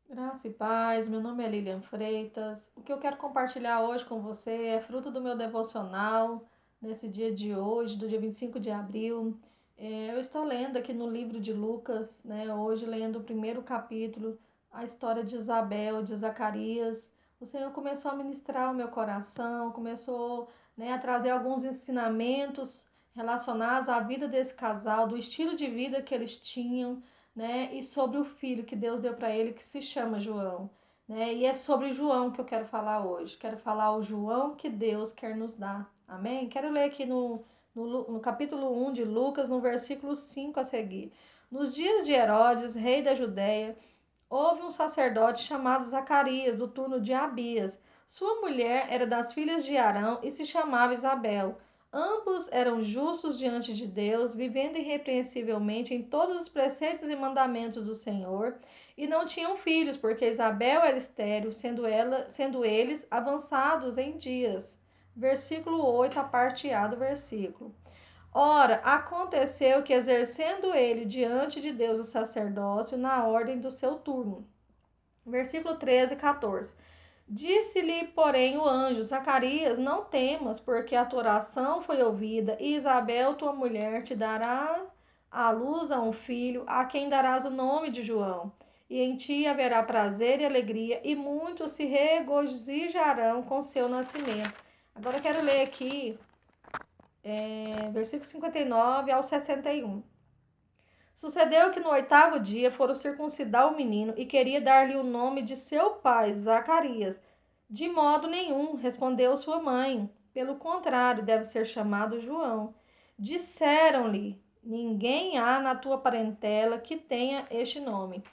Graça e paz, meu nome é Lilian Freitas. O que eu quero compartilhar hoje com você é fruto do meu devocional, nesse dia de hoje, do dia 25 de abril. Eu estou lendo aqui no livro de Lucas, né? Hoje lendo o primeiro capítulo, a história de Isabel, de Zacarias. O Senhor começou a ministrar o meu coração, começou, né, a trazer alguns ensinamentos relacionados à vida desse casal, do estilo de vida que eles tinham, né? E sobre o filho que Deus deu para ele, que se chama João, né? E é sobre João que eu quero falar hoje. Quero falar o João que Deus quer nos dar. Amém? Quero ler aqui no capítulo 1 de Lucas, no versículo 5 a seguir. Nos dias de Herodes, rei da Judéia, houve um sacerdote chamado Zacarias, do turno de Abias. Sua mulher era das filhas de Arão e se chamava Isabel. Ambos eram justos diante de Deus, vivendo irrepreensivelmente em todos os preceitos e mandamentos do Senhor, e não tinham filhos, porque Isabel era estéril, sendo eles avançados em dias. Versículo 8, a parte A do versículo. Ora, aconteceu que, exercendo ele diante de Deus o sacerdócio na ordem do seu turno. Versículo 13 e 14. Disse-lhe, porém, o anjo: Zacarias, não temas, porque a tua oração foi ouvida, e Isabel, tua mulher, te dará à luz a um filho, a quem darás o nome de João. E em ti haverá prazer e alegria, e muitos se regozijarão com seu nascimento. Agora eu quero ler aqui, versículo 59 ao 61. Sucedeu que no oitavo dia foram circuncidar o menino e queria dar-lhe o nome de seu pai, Zacarias. De modo nenhum, respondeu sua mãe. Pelo contrário, deve ser chamado João. Disseram-lhe: Ninguém há na tua parentela que tenha este nome.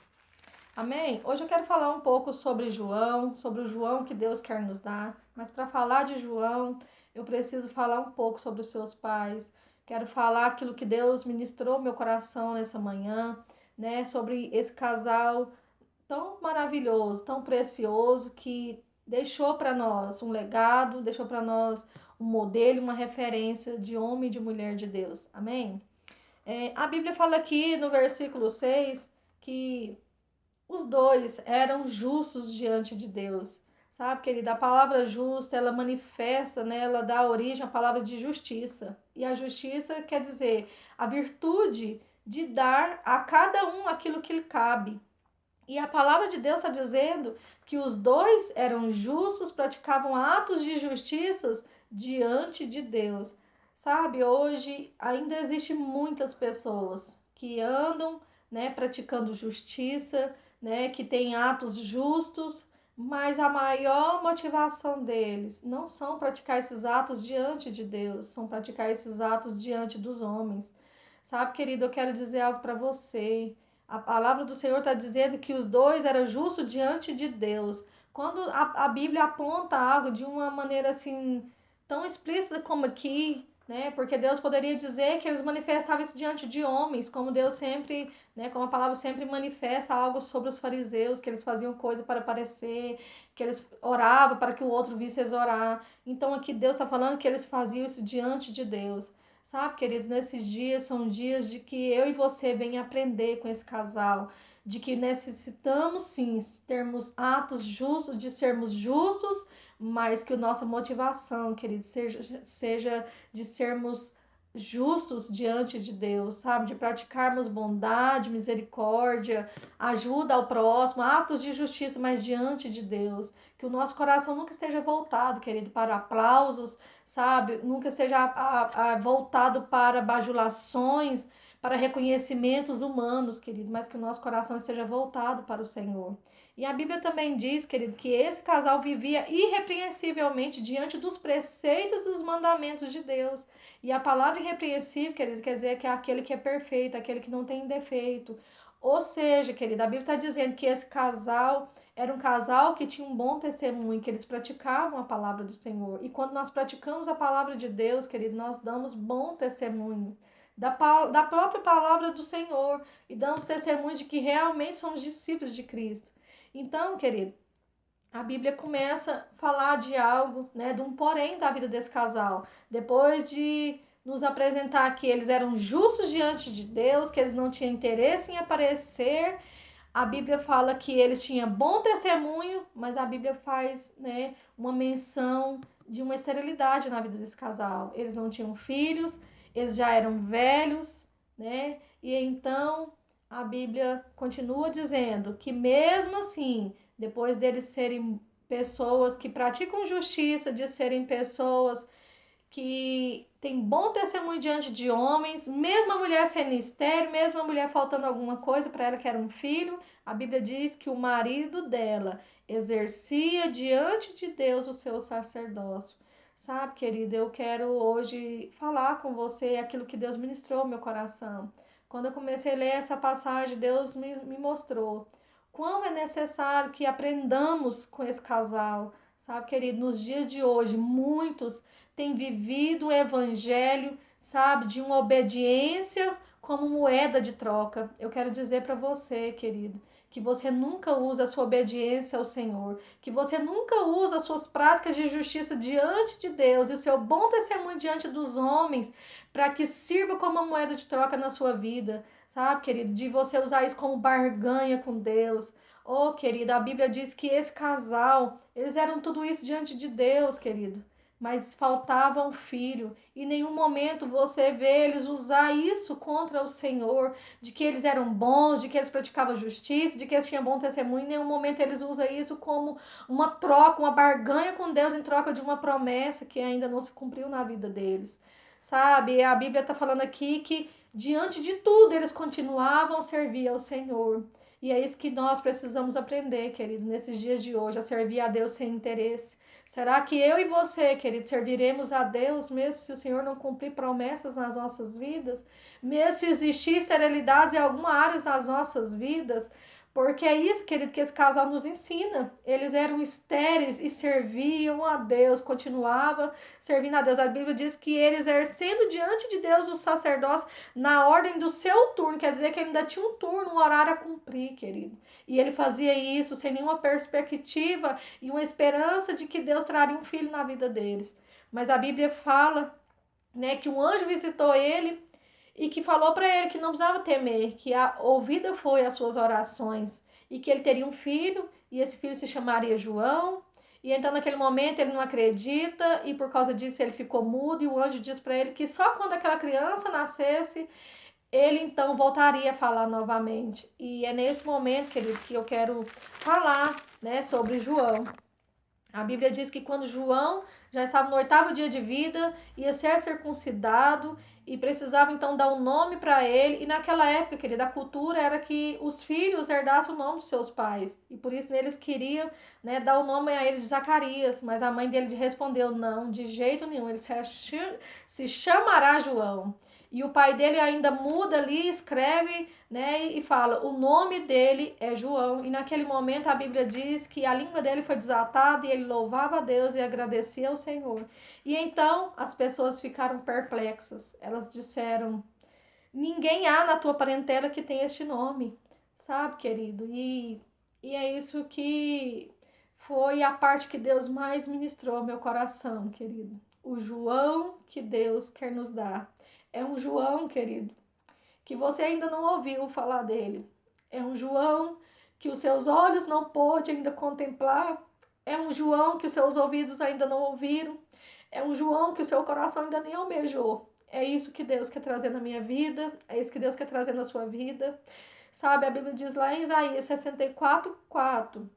Amém? Hoje eu quero falar um pouco sobre o João que Deus quer nos dar. Mas para falar de João, eu preciso falar um pouco sobre os seus pais. Quero falar aquilo que Deus ministrou no meu coração nessa manhã, né? Sobre esse casal tão maravilhoso, tão precioso, que deixou para nós um legado, deixou para nós um modelo, uma referência de homem e de mulher de Deus. Amém? A Bíblia fala aqui no versículo 6 que os dois eram justos diante de Deus. Sabe, querida? A palavra justa, ela manifesta, né? Ela dá origem à palavra de justiça. E a justiça quer dizer a virtude de dar a cada um aquilo que lhe cabe. E a palavra de Deus está dizendo que os dois eram justos, praticavam atos de justiça diante de Deus. Sabe, hoje ainda existe muitas pessoas que andam, né, praticando justiça, né, que têm atos justos, mas a maior motivação deles não são praticar esses atos diante de Deus, são praticar esses atos diante dos homens. Sabe, querido, eu quero dizer algo para você. A palavra do Senhor está dizendo que os dois eram justos diante de Deus. Quando a Bíblia aponta algo de uma maneira assim tão explícita como aqui, né? Porque Deus poderia dizer que eles manifestavam isso diante de homens, como Deus sempre, né? Como a palavra sempre manifesta algo sobre os fariseus, que eles faziam coisa para parecer, que eles oravam para que o outro visse eles orar. Então aqui Deus está falando que eles faziam isso diante de Deus. Sabe, queridos, nesses dias são dias de que eu e você venham aprender com esse casal, de que necessitamos sim termos atos justos, de sermos justos, mas que a nossa motivação, queridos, seja de sermos justos diante de Deus, sabe? De praticarmos bondade, misericórdia, ajuda ao próximo, atos de justiça, mas diante de Deus. Que o nosso coração nunca esteja voltado, querido, para aplausos, sabe? Nunca esteja voltado para bajulações, para reconhecimentos humanos, querido, mas que o nosso coração esteja voltado para o Senhor. E a Bíblia também diz, querido, que esse casal vivia irrepreensivelmente diante dos preceitos e dos mandamentos de Deus. E a palavra irrepreensível, querido, quer dizer que é aquele que é perfeito, aquele que não tem defeito. Ou seja, querida, a Bíblia está dizendo que esse casal era um casal que tinha um bom testemunho, que eles praticavam a palavra do Senhor. E quando nós praticamos a palavra de Deus, querido, nós damos bom testemunho da própria palavra do Senhor. E damos testemunho de que realmente somos discípulos de Cristo. Então, querido, a Bíblia começa a falar de algo, né, de um porém da vida desse casal. Depois de nos apresentar que eles eram justos diante de Deus, que eles não tinham interesse em aparecer, A Bíblia fala que eles tinham bom testemunho, mas a Bíblia faz, né, uma menção de uma esterilidade na vida desse casal. Eles não tinham filhos, eles já eram velhos, né? E então a Bíblia continua dizendo que mesmo assim, depois deles serem pessoas que praticam justiça, de serem pessoas que tem bom testemunho diante de homens, mesmo a mulher sendo estéril, mesmo a mulher faltando alguma coisa para ela que era um filho, a Bíblia diz que o marido dela exercia diante de Deus o seu sacerdócio. Sabe, querida, eu quero hoje falar com você aquilo que Deus ministrou no meu coração. Quando eu comecei a ler essa passagem, Deus me mostrou quão é necessário que aprendamos com esse casal. Sabe, querido, nos dias de hoje, muitos têm vivido o evangelho, sabe, de uma obediência como moeda de troca. Eu quero dizer para você, querido, que você nunca usa a sua obediência ao Senhor, que você nunca usa as suas práticas de justiça diante de Deus e o seu bom testemunho diante dos homens para que sirva como uma moeda de troca na sua vida, sabe, querido, de você usar isso como barganha com Deus. Oh, querida, a Bíblia diz que esse casal, eles eram tudo isso diante de Deus, querido, mas faltava um filho. Em nenhum momento você vê eles usar isso contra o Senhor, de que eles eram bons, de que eles praticavam justiça, de que eles tinham bom testemunho. Em nenhum momento eles usam isso como uma troca, uma barganha com Deus em troca de uma promessa que ainda não se cumpriu na vida deles. Sabe, a Bíblia está falando aqui que diante de tudo eles continuavam a servir ao Senhor. E é isso que nós precisamos aprender, querido, nesses dias de hoje, a servir a Deus sem interesse. Será que eu e você, querido, serviremos a Deus mesmo se o Senhor não cumprir promessas nas nossas vidas? Mesmo se existir esterilidades em alguma área das nossas vidas? Porque é isso, querido, que esse casal nos ensina. Eles eram estéreis e serviam a Deus, continuava servindo a Deus. A Bíblia diz que eles exercendo diante de Deus o sacerdócio na ordem do seu turno, quer dizer que ele ainda tinha um turno, um horário a cumprir, querido. E ele fazia isso sem nenhuma perspectiva e uma esperança de que Deus traria um filho na vida deles. Mas a Bíblia fala, né, que um anjo visitou ele e que falou para ele que não precisava temer, que a ouvida foi as suas orações e que ele teria um filho e esse filho se chamaria João. E então naquele momento ele não acredita e por causa disso ele ficou mudo e o anjo diz para ele que só quando aquela criança nascesse ele então voltaria a falar novamente. E é nesse momento, querido, que eu quero falar, né, sobre João. A Bíblia diz que quando João já estava no 8º dia de vida, ia ser circuncidado e precisava então dar um nome para ele. E naquela época, querida, a cultura era que os filhos herdassem o nome dos seus pais. E por isso eles queriam, né, dar o nome a ele de Zacarias. Mas a mãe dele respondeu, não, de jeito nenhum, ele se chamará João. E o pai dele ainda muda ali, escreve, né, e fala, o nome dele é João. E naquele momento a Bíblia diz que a língua dele foi desatada e ele louvava a Deus e agradecia ao Senhor. E então as pessoas ficaram perplexas. Elas disseram, ninguém há na tua parentela que tem este nome, sabe, querido? E é isso que foi a parte que Deus mais ministrou ao meu coração, querido. O João que Deus quer nos dar. É um João, querido, que você ainda não ouviu falar dele. É um João que os seus olhos não pôde ainda contemplar. É um João que os seus ouvidos ainda não ouviram. É um João que o seu coração ainda nem almejou. É isso que Deus quer trazer na minha vida. É isso que Deus quer trazer na sua vida. Sabe, a Bíblia diz lá em Isaías 64:4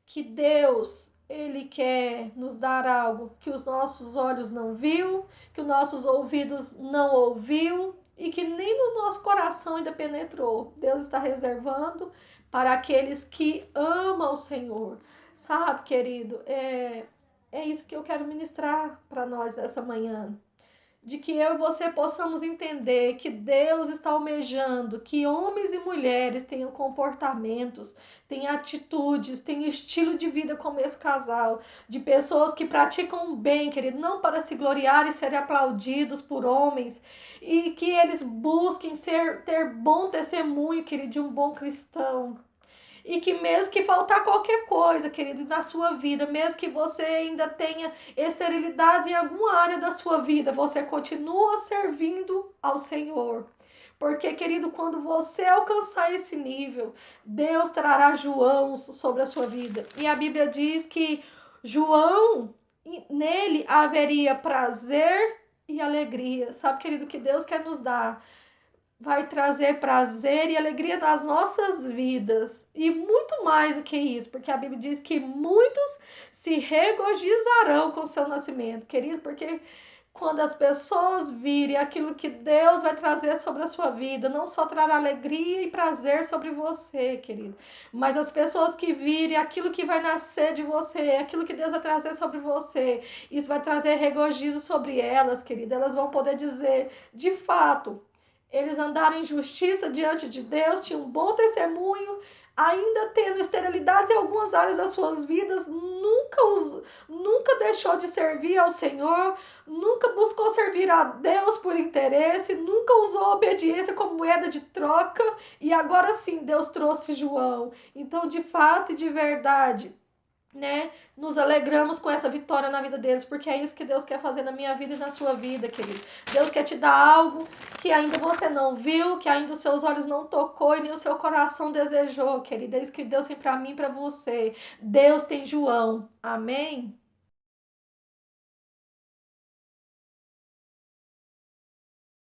que Deus, ele quer nos dar algo que os nossos olhos não viu, que os nossos ouvidos não ouviu e que nem no nosso coração ainda penetrou. Deus está reservando para aqueles que amam o Senhor. Sabe, querido, é isso que eu quero ministrar para nós essa manhã. De que eu e você possamos entender que Deus está almejando que homens e mulheres tenham comportamentos, tenham atitudes, tenham estilo de vida como esse casal, de pessoas que praticam o bem, querido, não para se gloriar e serem aplaudidos por homens, e que eles busquem ter bom testemunho, querido, de um bom cristão. E que mesmo que faltar qualquer coisa, querido, na sua vida, mesmo que você ainda tenha esterilidades em alguma área da sua vida, você continua servindo ao Senhor. Porque, querido, quando você alcançar esse nível, Deus trará João sobre a sua vida. E a Bíblia diz que João, nele haveria prazer e alegria. Sabe, querido, que Deus quer nos dar? Vai trazer prazer e alegria nas nossas vidas. E muito mais do que isso, porque a Bíblia diz que muitos se regozijarão com o seu nascimento, querido, porque quando as pessoas virem aquilo que Deus vai trazer sobre a sua vida, não só trará alegria e prazer sobre você, querido, mas as pessoas que virem aquilo que vai nascer de você, aquilo que Deus vai trazer sobre você, isso vai trazer regozijo sobre elas, querido. Elas vão poder dizer, de fato, eles andaram em justiça diante de Deus, tinham um bom testemunho, ainda tendo esterilidades em algumas áreas das suas vidas, nunca deixou de servir ao Senhor, nunca buscou servir a Deus por interesse, nunca usou a obediência como moeda de troca, e agora sim Deus trouxe João. Então, de fato e de verdade, né, nos alegramos com essa vitória na vida deles, porque é isso que Deus quer fazer na minha vida e na sua vida, querido. Deus quer te dar algo que ainda você não viu, que ainda os seus olhos não tocou e nem o seu coração desejou, querido. É isso que Deus tem para mim e para você. Deus tem João. Amém?